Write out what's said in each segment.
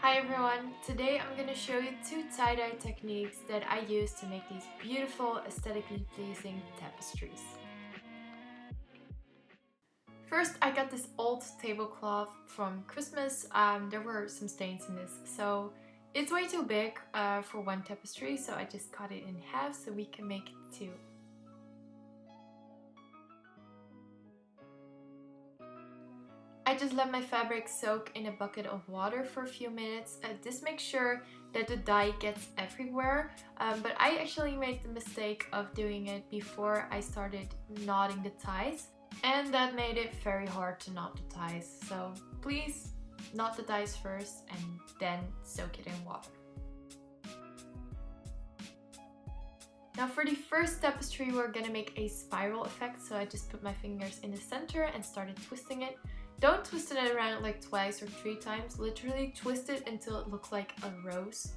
Hi everyone! Today I'm going to show you two tie-dye techniques that I use to make these beautiful, aesthetically pleasing tapestries. First, I got this old tablecloth from Christmas. There were some stains in this, so it's way too big for one tapestry, so I just cut it in half so we can make two. I just let my fabric soak in a bucket of water for a few minutes. This makes sure that the dye gets everywhere, but I actually made the mistake of doing it before I started knotting the ties, and that made it very hard to knot the ties. So please knot the ties first and then soak it in water. Now for the first tapestry we're gonna make a spiral effect, so I just put my fingers in the center and started twisting it. Don't twist it around like twice or 3 times, literally twist it until it looks like a rose,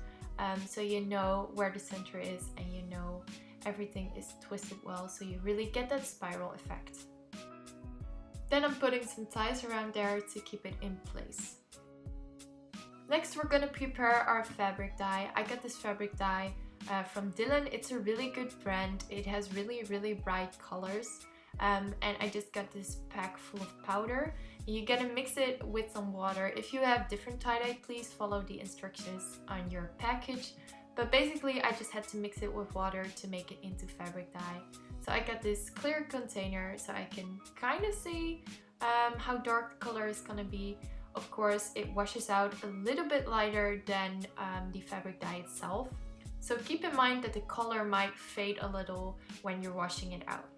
so you know where the center is and you know everything is twisted well, so you really get that spiral effect. Then I'm putting some ties around there to keep it in place. Next we're gonna prepare our fabric dye. I got this fabric dye from Dylan. It's a really good brand. It has really bright colors. And I just got this pack full of powder. You gotta mix it with some water. If you have different tie-dye, please follow the instructions on your package. But basically I just had to mix it with water to make it into fabric dye. So I got this clear container so I can kind of see how dark the color is gonna be. Of course it washes out a little bit lighter than the fabric dye itself. So keep in mind that the color might fade a little when you're washing it out.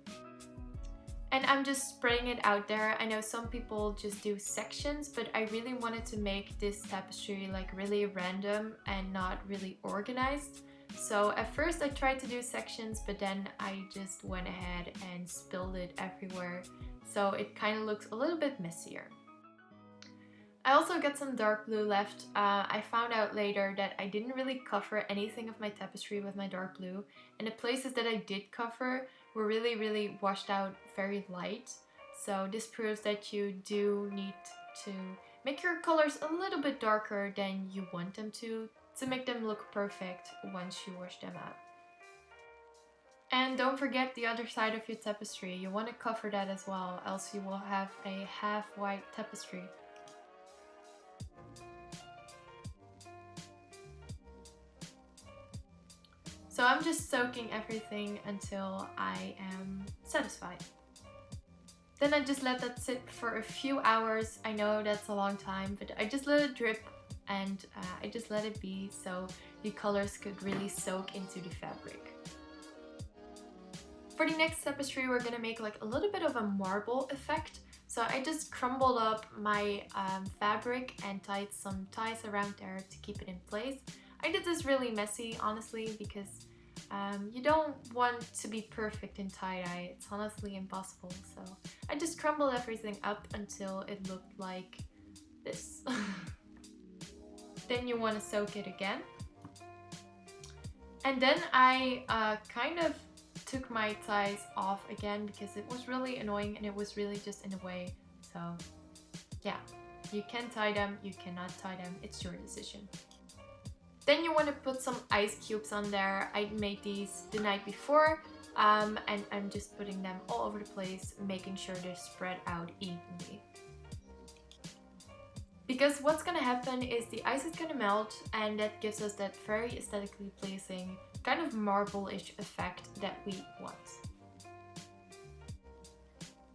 And I'm just spraying it out there. I know some people just do sections, but I really wanted to make this tapestry like really random and not really organized. So at first I tried to do sections, but then I just went ahead and spilled it everywhere. So it kind of looks a little bit messier. I also got some dark blue left. I found out later that I didn't really cover anything of my tapestry with my dark blue, and the places that I did cover were really washed out very light. So this proves that you do need to make your colors a little bit darker than you want them to make them look perfect once you wash them out. And don't forget the other side of your tapestry. You want to cover that as well, else you will have a half white tapestry. So I'm just soaking everything until I am satisfied. Then I just let that sit for a few hours. I know that's a long time, but I just let it drip and I just let it be so the colors could really soak into the fabric. For the next tapestry we're gonna make like a little bit of a marble effect. So I just crumbled up my fabric and tied some ties around there to keep it in place. I did this really messy, honestly, because you don't want to be perfect in tie-dye. It's honestly impossible. So I just crumbled everything up until it looked like this. Then you want to soak it again. And then I kind of took my ties off again because it was really annoying and it was really just in the way. So yeah, you can tie them, you cannot tie them. It's your decision. Then you want to put some ice cubes on there. I made these the night before and I'm just putting them all over the place, making sure they're spread out evenly. Because what's gonna happen is the ice is gonna melt and that gives us that very aesthetically pleasing kind of marble-ish effect that we want.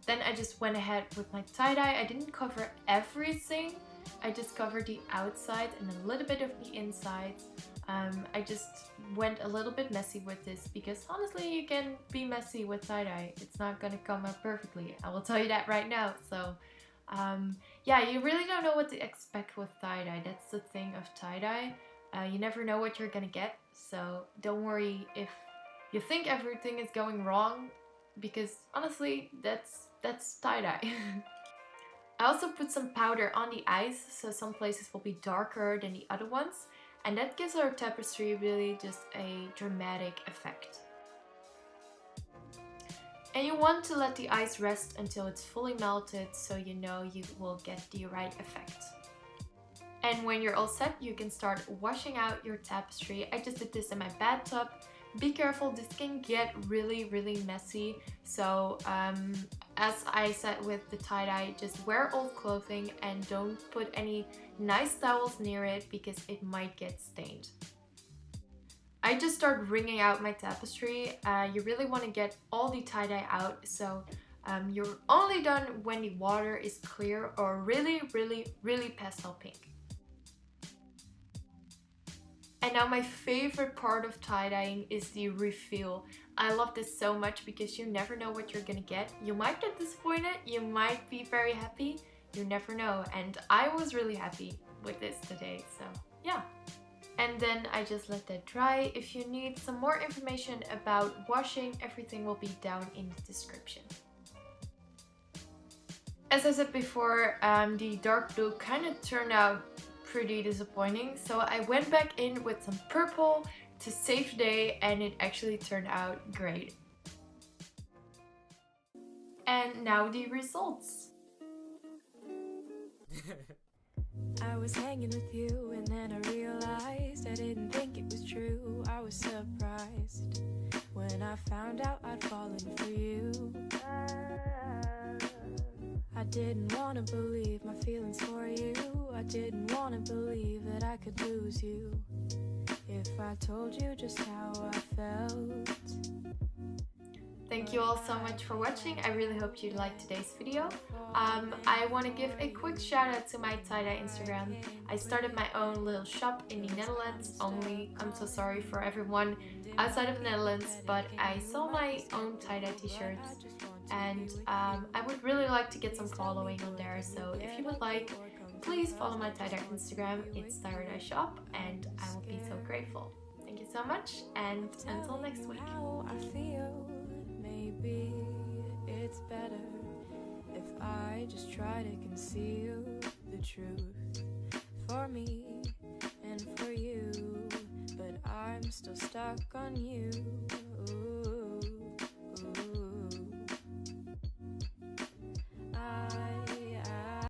Then I just went ahead with my tie-dye. I didn't cover everything. I just covered the outside and a little bit of the inside. I just went a little bit messy with this because honestly you can be messy with tie-dye. It's not gonna come out perfectly. I will tell you that right now. So yeah, you really don't know what to expect with tie-dye. That's the thing of tie-dye. You never know what you're gonna get. So don't worry if you think everything is going wrong, because honestly that's tie-dye. I also put some powder on the ice, so some places will be darker than the other ones, and that gives our tapestry really just a dramatic effect. And you want to let the ice rest until it's fully melted so you know you will get the right effect. And when you're all set, you can start washing out your tapestry. I just did this in my bathtub. Be careful, this can get really messy. So as I said with the tie-dye, just wear old clothing and don't put any nice towels near it because it might get stained. I just start wringing out my tapestry. You really want to get all the tie-dye out, so you're only done when the water is clear or really pastel pink. And now my favorite part of tie-dyeing is the refill. I love this so much because you never know what you're gonna get. You might get disappointed, you might be very happy, you never know. And I was really happy with this today, so yeah. And then I just let that dry. If you need some more information about washing, everything will be down in the description. As I said before, the dark blue kind of turned out pretty disappointing, so I went back in with some purple to save the day, and it actually turned out great. And now the results. I was hanging with you and then I realized I didn't think it was true. I was surprised when I found out I'd fallen for you. I didn't want to believe my feelings for you. I didn't want to believe that I could lose you if I told you just how I felt. Thank you all so much for watching. I really hope you liked today's video. I want to give a quick shout out to my tie-dye Instagram. I started my own little shop in the Netherlands only. I'm so sorry for everyone outside of the Netherlands, but I sell my own tie-dye t-shirts, and I would really like to get some following on there. So if you would like, please follow my tie-dye Instagram. It's tie-dye shop, and I will be so grateful. Thank you so much, and until next week. Maybe it's better if I just try to conceal the truth for me and for you, but I'm still stuck on you.